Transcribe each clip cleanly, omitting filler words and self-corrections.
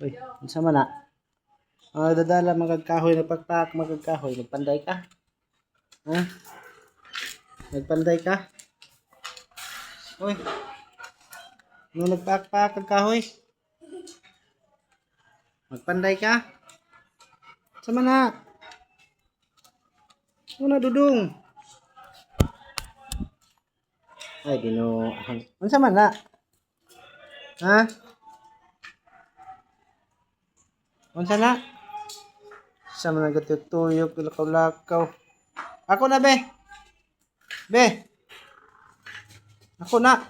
Uy, unsa man na? Dadala magagkahoy nagpakpak magagkahoy nagpanday ka? Ha? Nagpanday ka? Uy. No nagpakpak ang kahoy. Magpanday ka? Unsa man na? Una dudong. Ay Ginoo. Unsa man na? Ha? Unsa na? Sa man nagtuyok lakaw-lakaw. Ako na be. Be. Ako na.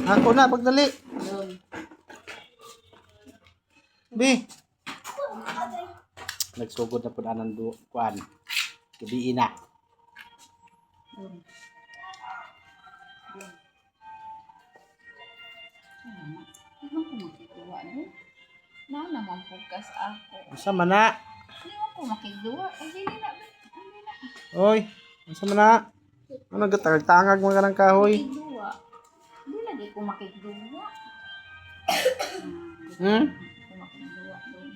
Ako na pagdali. Be. Nagsugod na pud anang kuan. Gabi na. Ano ko makikuha no? Na naman focus ako. Unsa man na? Hindi ko makikuha. Hindi na. Oy, unsa man na? Ano gatangag mo ka ng kahoy? Makikuha. Hindi lagi ko makikuha. Hmm? Ko makikuha doon.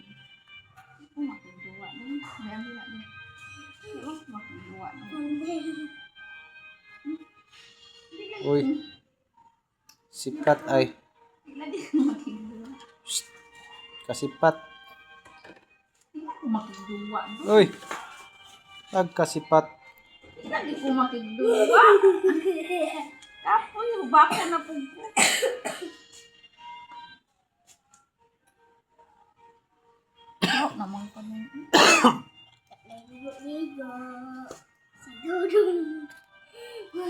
Ko makikuha doon. Mayroon na doon. Ko makikuha doon. Uy. Sikat ay. Lagi ko makikuha. Kasipat. Hindi ko makikuha doon. Uy. Nagkasipat. Lagi ko makikuha. Kapoy, bako na po ko. Ano naman ka mo?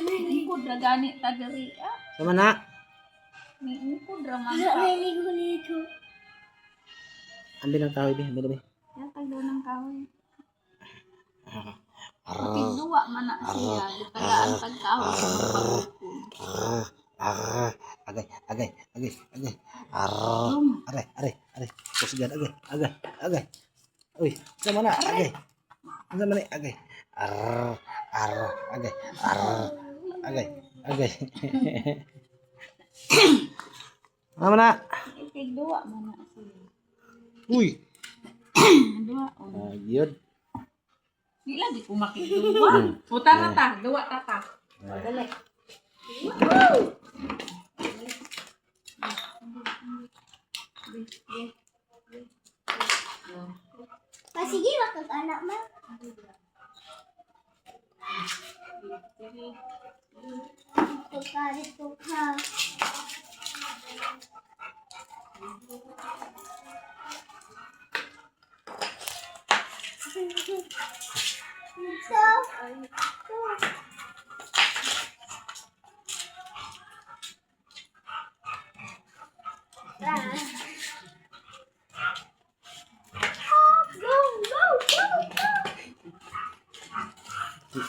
Hindi ko dragani tagari. Sama na. Hindi ko draman ka. Ambil ang kahoy be, ambil be. Kaya tayo ng kahoy. Pagduwa man na siya. Tagaan tagkahoy sa magpagkukul. Agay. Aray. Aray. Kusgan agay. Uy, sama na agay. Sama na agay. Agay. Sama na. Pagduwa man na siya. Uy. Duwa. Ayun. Di lagi ko makidua. Puta na ta. Duwa ta ta. Dali. Sige, bakit anak mo? Ito ka.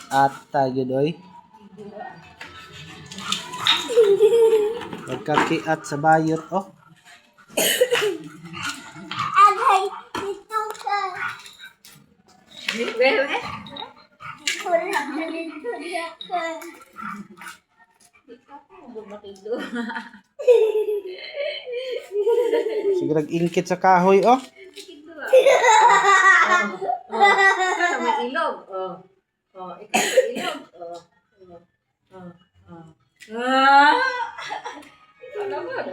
Ata yun oy. Pagkakiat sa bayot oh. Agay, ito ka. Bebe. Wala ka dito ka. Sige nag-ingkit sa kahoy oh. Ikaw may ilog. Ikaw may ilog. Ikaw naman.